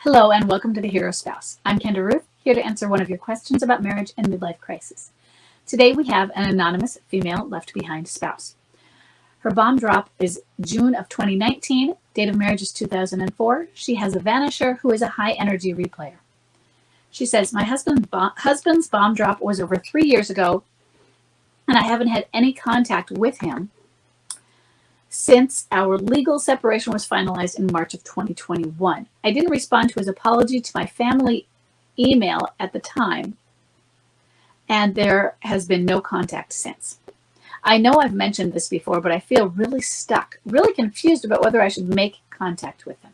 Hello and welcome to The Hero Spouse. I'm Kendra Ruth, here to answer one of your questions about marriage and midlife crisis. Today we have an anonymous female left behind spouse. Her bomb drop is June of 2019. Date of marriage is 2004. She has a Vanisher who is a high energy replayer. She says, my husband's bomb drop was over 3 years ago and I haven't had any contact with him since our legal separation was finalized in March of 2021. I didn't respond to his apology to my family email at the time, and there has been no contact since. I know I've mentioned this before, but I feel really stuck, really confused about whether I should make contact with him.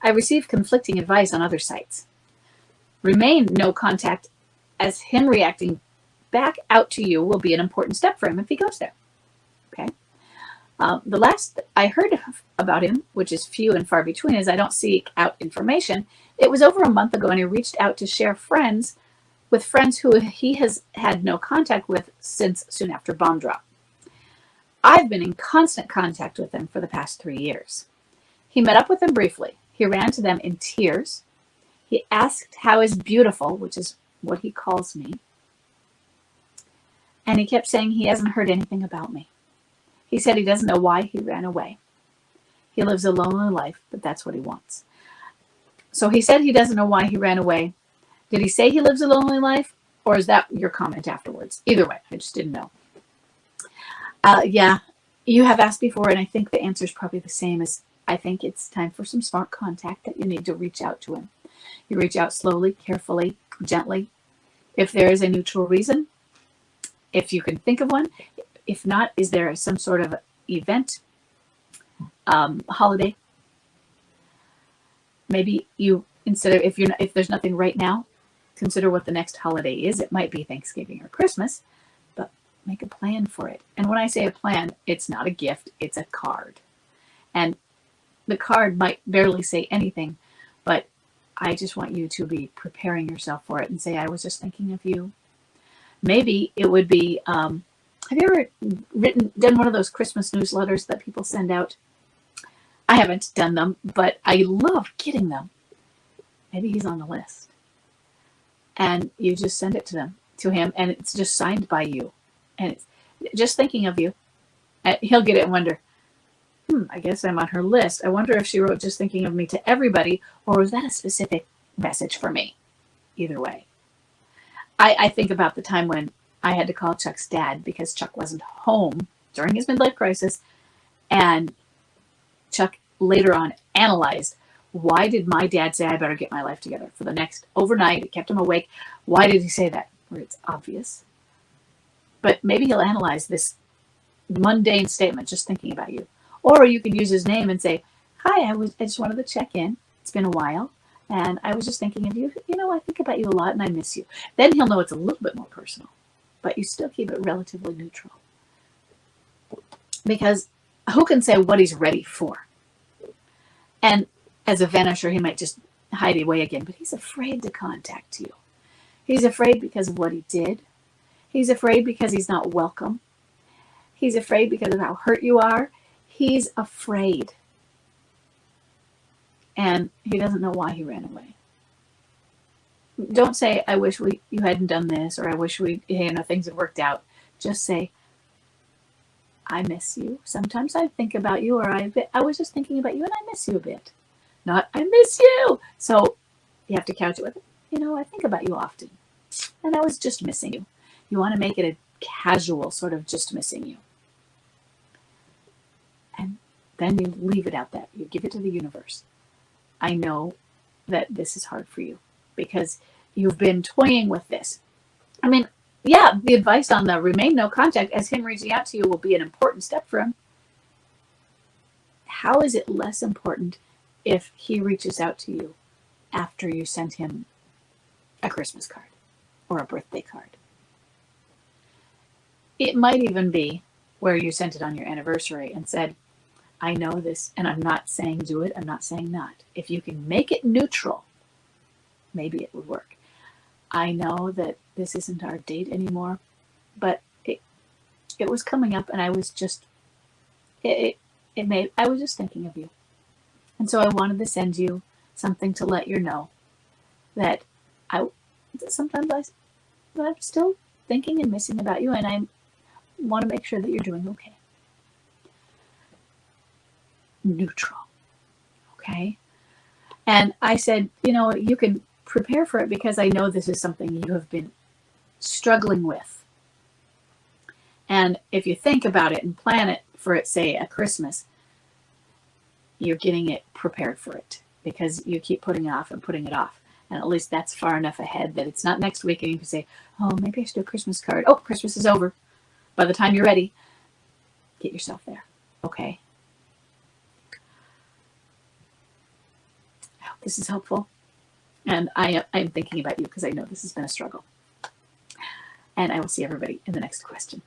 I received conflicting advice on other sites. Remain no contact, as him reacting back out to you will be an important step for him if he goes there. Okay. The last I heard about him, which is few and far between, as I don't seek out information, it was over a month ago, and he reached out to share friends with friends who he has had no contact with since soon after bomb drop. I've been in constant contact with him for the past 3 years. He met up with them briefly. He ran to them in tears. He asked how is beautiful, which is what he calls me, and he kept saying he hasn't heard anything about me. He said he doesn't know why he ran away. He lives a lonely life, but that's what he wants. So he said he doesn't know why he ran away. Did he say he lives a lonely life? Or is that your comment afterwards? Either way, I just didn't know. Yeah, you have asked before, and I think the answer is probably the same as I think it's time for some smart contact, that you need to reach out to him. You reach out slowly, carefully, gently. If there is a neutral reason, if you can think of one. If not, is there some sort of event, holiday? Maybe you, instead of, if there's nothing right now, consider what the next holiday is. It might be Thanksgiving or Christmas, but make a plan for it. And when I say a plan, it's not a gift, it's a card. And the card might barely say anything, but I just want you to be preparing yourself for it and say, I was just thinking of you. Maybe it would be, have you ever done one of those Christmas newsletters that people send out? I haven't done them, but I love getting them. Maybe he's on the list. And you just send it to him, and it's just signed by you. And it's just thinking of you. And he'll get it and wonder, I guess I'm on her list. I wonder if she wrote just thinking of me to everybody, or was that a specific message for me? Either way. I think about the time when I had to call Chuck's dad because Chuck wasn't home during his midlife crisis. And Chuck later on analyzed, why did my dad say I better get my life together? For the next overnight, it kept him awake. Why did he say that? Where it's obvious. But maybe he'll analyze this mundane statement, just thinking about you. Or you could use his name and say, hi, I just wanted to check in. It's been a while. And I was just thinking of you. You know, I think about you a lot and I miss you. Then he'll know it's a little bit more personal. But you still keep it relatively neutral. Because who can say what he's ready for? And as a Vanisher, he might just hide away again. But he's afraid to contact you. He's afraid because of what he did. He's afraid because he's not welcome. He's afraid because of how hurt you are. He's afraid. And he doesn't know why he ran away. Don't say, I wish you hadn't done this, or I wish things had worked out. Just say, I miss you. Sometimes I think about you, or I was just thinking about you and I miss you a bit. Not, I miss you. So you have to couch it with, I think about you often. And I was just missing you. You want to make it a casual sort of just missing you. And then you leave it at that. You give it to the universe. I know that this is hard for you because you've been toying with this. I mean, yeah, the advice on the remain no contact as him reaching out to you will be an important step for him. How is it less important if he reaches out to you after you sent him a Christmas card or a birthday card? It might even be where you sent it on your anniversary and said, I know this, and I'm not saying do it, I'm not saying not. If you can make it neutral, maybe it would work. I know that this isn't our date anymore, but it was coming up, and I was just I was just thinking of you. And so I wanted to send you something to let you know that I sometimes I'm still thinking and missing about you, and I want to make sure that you're doing okay. Neutral. Okay. And I said, you can prepare for it because I know this is something you have been struggling with. And if you think about it and plan it for it, say at Christmas, you're getting it prepared for it because you keep putting it off and putting it off. And at least that's far enough ahead that it's not next week and you can say, oh, maybe I should do a Christmas card. Oh, Christmas is over. By the time you're ready, get yourself there. Okay. I hope this is helpful. And I am thinking about you because I know this has been a struggle. And I will see everybody in the next question.